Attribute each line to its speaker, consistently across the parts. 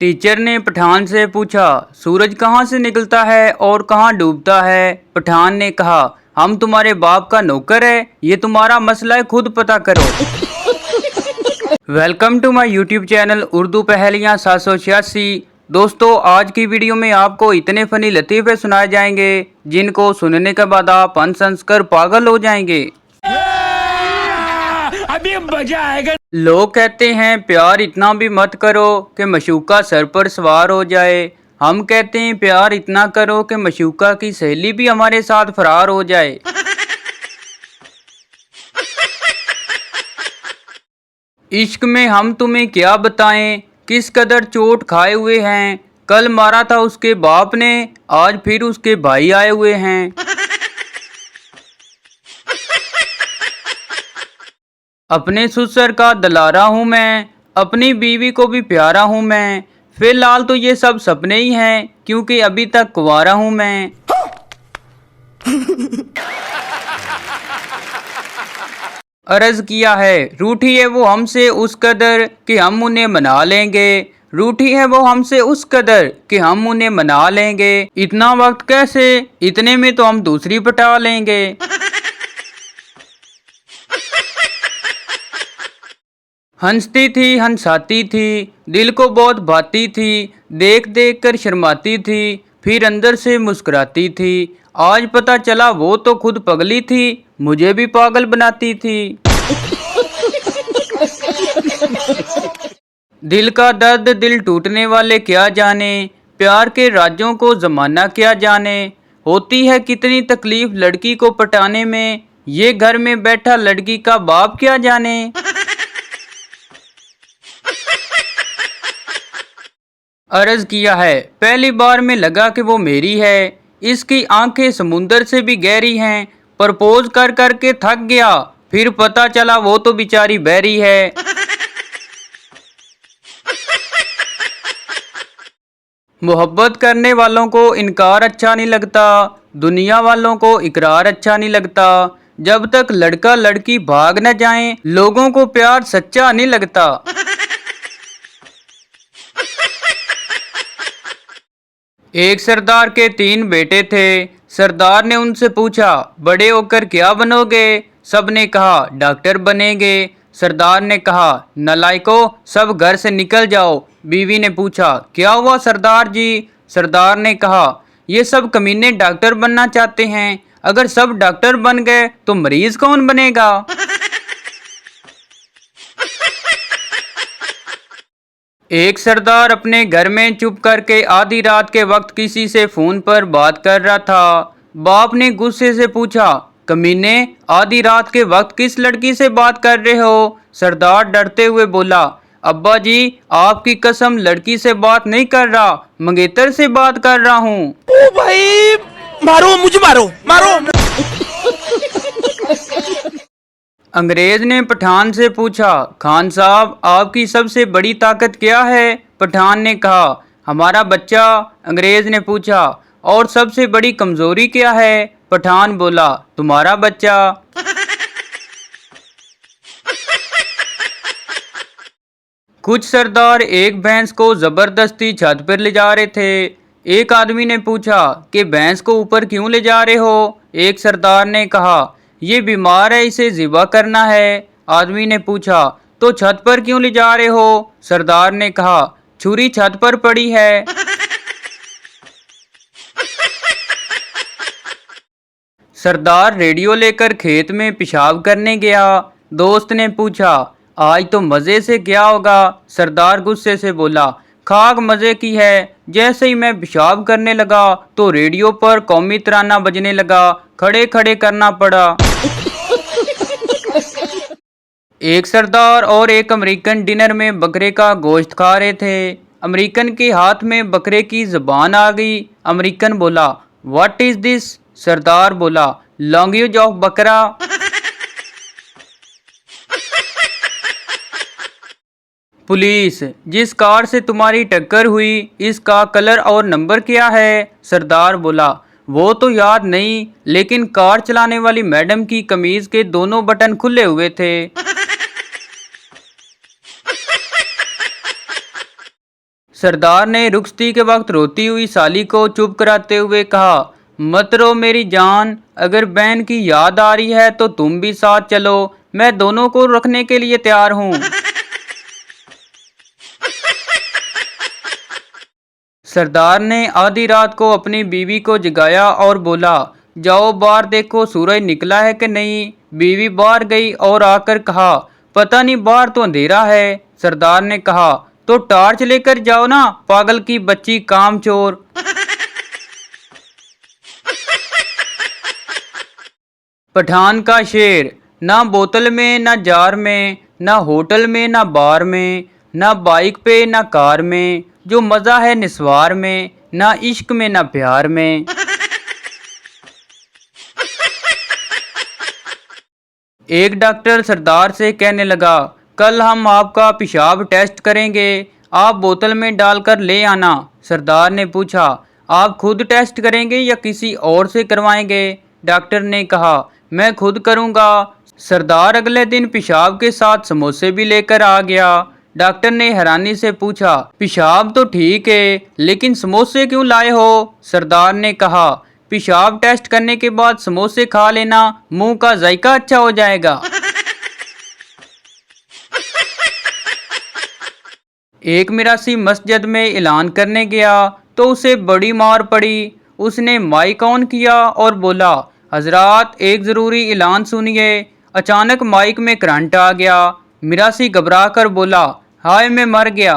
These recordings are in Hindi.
Speaker 1: टीचर ने पठान से पूछा, सूरज कहाँ से निकलता है और कहाँ डूबता है। पठान ने कहा, हम तुम्हारे बाप का नौकर है, ये तुम्हारा मसला है, खुद पता करो। Welcome to my YouTube channel Urdu पहेलियाँ 786। दोस्तों, आज की वीडियो में आपको इतने फनी लतीफ़े सुनाए जाएंगे जिनको सुनने के बाद आप हंस हंस कर पागल हो जाएंगे।
Speaker 2: अभी मजा आएगा।
Speaker 1: लोग कहते हैं प्यार इतना भी मत करो कि मशूका सर पर सवार हो जाए। हम कहते हैं प्यार इतना करो कि मशूका की सहेली भी हमारे साथ फरार हो जाए। इश्क में हम तुम्हें क्या बताएं, किस कदर चोट खाए हुए हैं। कल मारा था उसके बाप ने, आज फिर उसके भाई आए हुए हैं। अपने ससुर का दलारा हूँ मैं, अपनी बीवी को भी प्यारा हूँ मैं। फिलहाल तो ये सब सपने ही हैं, क्योंकि अभी तक कुंवारा हूँ मैं। अर्ज किया है, रूठी है वो हमसे उस कदर कि हम उन्हें मना लेंगे। रूठी है वो हमसे उस कदर कि हम उन्हें मना लेंगे। इतना वक्त कैसे, इतने में तो हम दूसरी पटा लेंगे। हंसती थी हंसाती थी, दिल को बहुत भाती थी। देख देख कर शर्माती थी, फिर अंदर से मुस्कुराती थी। आज पता चला वो तो खुद पगली थी, मुझे भी पागल बनाती थी। दिल का दर्द दिल टूटने वाले क्या जाने, प्यार के राजों को जमाना क्या जाने। होती है कितनी तकलीफ लड़की को पटाने में, ये घर में बैठा लड़की का बाप क्या जाने। अर्ज किया है, पहली बार में लगा कि वो मेरी है। इसकी आंखें समुंदर से भी गहरी हैं। प्रपोज कर कर के थक गया, फिर पता चला वो तो बेचारी बहरी है। मोहब्बत करने वालों को इनकार अच्छा नहीं लगता, दुनिया वालों को इकरार अच्छा नहीं लगता। जब तक लड़का लड़की भाग न जाएं, लोगों को प्यार सच्चा नहीं लगता। एक सरदार के 3 बेटे थे। सरदार ने उनसे पूछा, बड़े होकर क्या बनोगे। सब ने कहा, डॉक्टर बनेंगे। सरदार ने कहा, नालायको, सब घर से निकल जाओ। बीवी ने पूछा, क्या हुआ सरदार जी। सरदार ने कहा, ये सब कमीने डॉक्टर बनना चाहते हैं, अगर सब डॉक्टर बन गए तो मरीज कौन बनेगा। एक सरदार अपने घर में चुप करके आधी रात के वक्त किसी से फोन पर बात कर रहा था। बाप ने गुस्से से पूछा, कमीने, आधी रात के वक्त किस लड़की से बात कर रहे हो। सरदार डरते हुए बोला, अब्बा जी, आपकी कसम लड़की से बात नहीं कर रहा, मंगेतर से बात कर रहा हूँ।
Speaker 2: ओ भाई, मारो मुझे, मारो मारो।
Speaker 1: अंग्रेज ने पठान से पूछा, खान साहब, आपकी सबसे बड़ी ताकत क्या है। पठान ने कहा, हमारा बच्चा। अंग्रेज ने पूछा, और सबसे बड़ी कमजोरी क्या है। पठान बोला, तुम्हारा बच्चा। कुछ सरदार एक भैंस को जबरदस्ती छत पर ले जा रहे थे। एक आदमी ने पूछा कि भैंस को ऊपर क्यों ले जा रहे हो। एक सरदार ने कहा, ये बीमार है, इसे ज़िबा करना है। आदमी ने पूछा, तो छत पर क्यों ले जा रहे हो। सरदार ने कहा, छुरी छत पर पड़ी है। सरदार रेडियो लेकर खेत में पेशाब करने गया। दोस्त ने पूछा, आज तो मज़े से क्या होगा। सरदार गुस्से से बोला, खाक मज़े की है। जैसे ही मैं पेशाब करने लगा तो रेडियो पर कौमी तराना बजने लगा, खड़े खड़े करना पड़ा। एक सरदार और एक अमेरिकन डिनर में बकरे का गोश्त खा रहे थे। अमेरिकन के हाथ में बकरे की जबान आ गई। अमेरिकन बोला, व्हाट इज दिस। सरदार बोला, लैंग्वेज ऑफ बकरा। पुलिस, जिस कार से तुम्हारी टक्कर हुई, इसका कलर और नंबर क्या है। सरदार बोला, वो तो याद नहीं, लेकिन कार चलाने वाली मैडम की कमीज के दोनों बटन खुले हुए थे। सरदार ने रुखसती के वक्त रोती हुई साली को चुप कराते हुए कहा, मत रो मेरी जान, अगर बहन की याद आ रही है तो तुम भी साथ चलो, मैं दोनों को रखने के लिए तैयार हूँ। सरदार ने आधी रात को अपनी बीवी को जगाया और बोला, जाओ बाहर देखो सूरज निकला है कि नहीं। बीवी बाहर गई और आकर कहा, पता नहीं बाहर तो अंधेरा है। सरदार ने कहा, तो टॉर्च लेकर जाओ ना, पागल की बच्ची कामचोर। पठान का शेर, ना बोतल में ना जार में, ना होटल में ना बार में, ना बाइक पे ना कार में, जो मजा है निस्वार में, ना इश्क में ना प्यार में। एक डॉक्टर सरदार से कहने लगा, कल हम आपका पेशाब टेस्ट करेंगे, आप बोतल में डालकर ले आना। सरदार ने पूछा, आप खुद टेस्ट करेंगे या किसी और से करवाएंगे। डॉक्टर ने कहा, मैं खुद करूंगा। सरदार अगले दिन पेशाब के साथ समोसे भी लेकर आ गया। डॉक्टर ने हैरानी से पूछा, पेशाब तो ठीक है लेकिन समोसे क्यों लाए हो। सरदार ने कहा, पेशाब टेस्ट करने के बाद समोसे खा लेना, मुंह का जायका अच्छा हो जाएगा। एक मिरासी मस्जिद में ऐलान करने गया तो उसे बड़ी मार पड़ी। उसने माइक ऑन किया और बोला, हजरात एक जरूरी ऐलान सुनिए। अचानक माइक में करंट आ गया। मिरासी घबरा कर बोला, हाय मैं मर गया।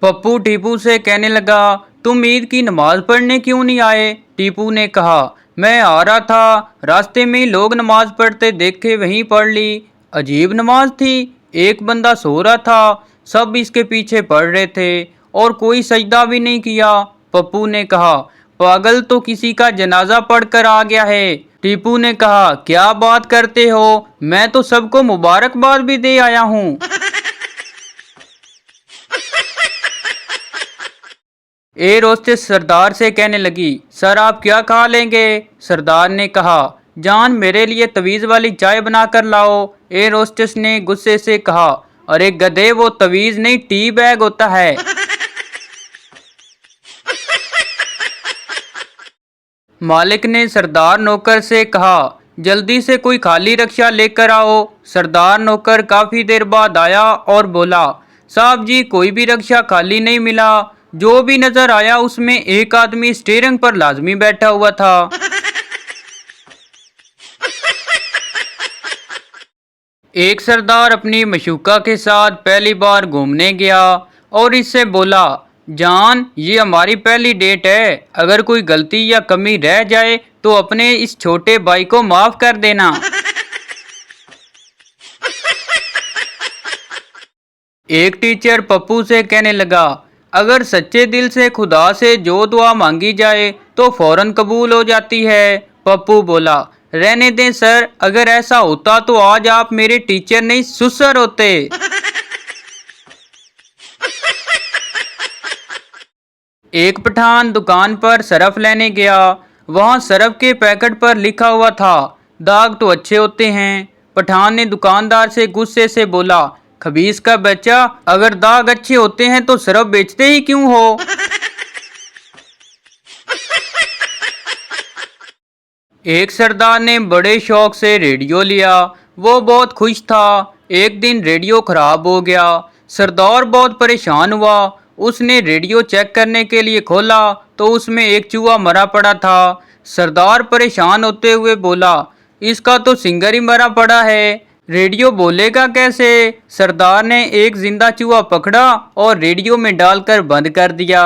Speaker 1: पप्पू टीपू से कहने लगा, तुम ईद की नमाज पढ़ने क्यों नहीं आए। टीपू ने कहा, मैं आ रहा था, रास्ते में लोग नमाज पढ़ते देखे वहीं पढ़ ली। अजीब नमाज थी, एक बंदा सो रहा था, सब इसके पीछे पढ़ रहे थे और कोई सजदा भी नहीं किया। पप्पू ने कहा, पागल तो किसी का जनाजा पढ़कर आ गया है। टीपू ने कहा, क्या बात करते हो, मैं तो सबको मुबारकबाद भी दे आया हूँ। एयर होस्टेस सरदार से कहने लगी, सर आप क्या खा लेंगे। सरदार ने कहा, जान मेरे लिए तवीज़ वाली चाय बना कर लाओ। एयर होस्टेस ने गुस्से से कहा, अरे गधे वो तवीज़ नहीं टी बैग होता है। मालिक ने सरदार नौकर से कहा, जल्दी से कोई खाली रिक्शा लेकर आओ। सरदार नौकर काफी देर बाद आया और बोला, साहब जी कोई भी रिक्शा खाली नहीं मिला, जो भी नजर आया उसमें एक आदमी स्टीयरिंग पर लाजमी बैठा हुआ था। एक सरदार अपनी मशूका के साथ पहली बार घूमने गया और इससे बोला, जान ये हमारी पहली डेट है, अगर कोई गलती या कमी रह जाए तो अपने इस छोटे भाई को माफ कर देना। एक टीचर पप्पू से कहने लगा, अगर सच्चे दिल से खुदा से जो दुआ मांगी जाए तो फौरन कबूल हो जाती है। पप्पू बोला, रहने दें सर, अगर ऐसा होता तो आज आप मेरे टीचर नहीं सुसर होते। एक पठान दुकान पर सरफ लेने गया। वहां सरफ के पैकेट पर लिखा हुआ था, दाग तो अच्छे होते हैं। पठान ने दुकानदार से गुस्से से बोला, खबीस का बच्चा, अगर दाग अच्छे होते हैं तो सरफ बेचते ही क्यों हो। एक सरदार ने बड़े शौक से रेडियो लिया। वो बहुत खुश था। एक दिन रेडियो खराब हो गया। सरदार बहुत परेशान हुआ। उसने रेडियो चेक करने के लिए खोला तो उसमें एक चूहा मरा पड़ा था। सरदार परेशान होते हुए बोला, इसका तो सिंगर ही मरा पड़ा है, रेडियो बोलेगा कैसे। सरदार ने एक जिंदा चूहा पकड़ा और रेडियो में डालकर बंद कर दिया।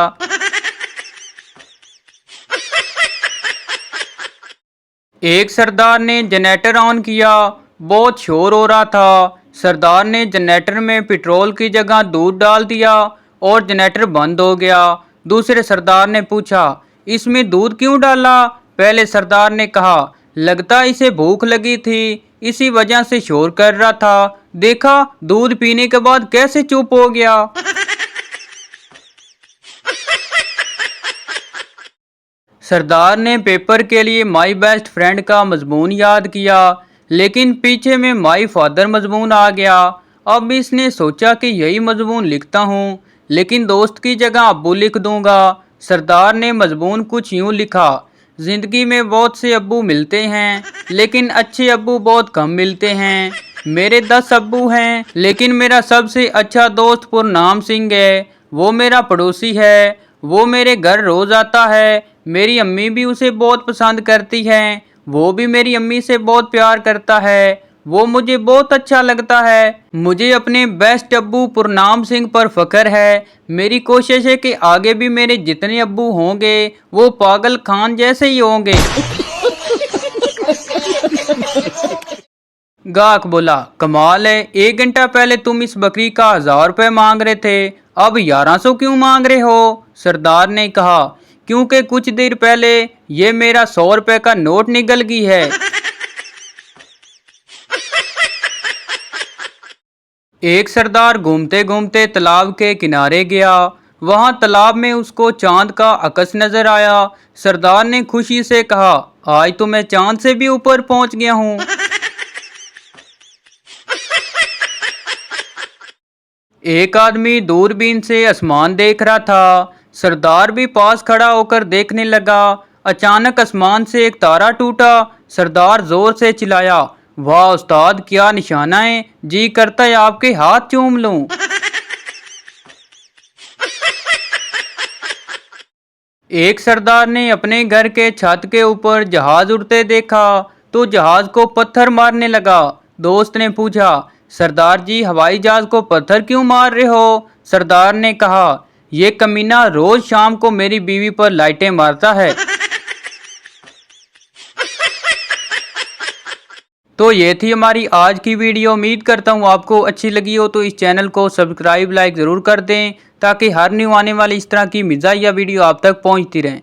Speaker 1: एक सरदार ने जनरेटर ऑन किया। बहुत शोर हो रहा था। सरदार ने जनरेटर में पेट्रोल की जगह दूध डाल दिया और जनरेटर बंद हो गया। दूसरे सरदार ने पूछा, इसमें दूध क्यों डाला। पहले सरदार ने कहा, लगता इसे भूख लगी थी, इसी वजह से शोर कर रहा था, देखा दूध पीने के बाद कैसे चुप हो गया। सरदार ने पेपर के लिए माई बेस्ट फ्रेंड का मजमून याद किया, लेकिन पीछे में माई फादर मजमून आ गया। अब इसने सोचा कि यही मजमून लिखता हूँ, लेकिन दोस्त की जगह अब्बू लिख दूंगा। सरदार ने मजमून कुछ यूँ लिखा, जिंदगी में बहुत से अब्बू मिलते हैं, लेकिन अच्छे अब्बू बहुत कम मिलते हैं। मेरे 10 अब्बू हैं, लेकिन मेरा सबसे अच्छा दोस्त पुरनाम सिंह है। वो मेरा पड़ोसी है, वो मेरे घर रोज आता है। मेरी अम्मी भी उसे बहुत पसंद करती है, वो भी मेरी अम्मी से बहुत प्यार करता है। वो मुझे बहुत अच्छा लगता है। मुझे अपने बेस्ट अब्बू पुरनाम सिंह पर फख्र है। मेरी कोशिश है कि आगे भी मेरे जितने अब्बू होंगे वो पागल खान जैसे ही होंगे। गाहक बोला, कमाल है, 1 घंटा पहले तुम इस बकरी का 1000 रुपये मांग रहे थे, अब 1100 क्यों मांग रहे हो? सरदार ने कहा, क्योंकि कुछ देर पहले ये मेरा 100 रुपये का नोट निकल गई है। एक सरदार घूमते घूमते तालाब के किनारे गया। वहां तालाब में उसको चांद का अक्स नजर आया। सरदार ने खुशी से कहा, आज तो मैं चांद से भी ऊपर पहुंच गया हूँ। एक आदमी दूरबीन से आसमान देख रहा था। सरदार भी पास खड़ा होकर देखने लगा। अचानक आसमान से एक तारा टूटा। सरदार जोर से चिल्लाया, वाह उस्ताद, क्या निशाना है, जी करता है आपके हाथ चूम लूं। एक सरदार ने अपने घर के छत के ऊपर जहाज उड़ते देखा तो जहाज को पत्थर मारने लगा। दोस्त ने पूछा, सरदार जी हवाई जहाज को पत्थर क्यों मार रहे हो? सरदार ने कहा, ये कमीना रोज शाम को मेरी बीवी पर लाइटें मारता है। तो ये थी हमारी आज की वीडियो। उम्मीद करता हूँ आपको अच्छी लगी हो। तो इस चैनल को सब्सक्राइब लाइक ज़रूर कर दें ताकि हर न्यू आने वाली इस तरह की मिजाहिया वीडियो आप तक पहुँचती रहें।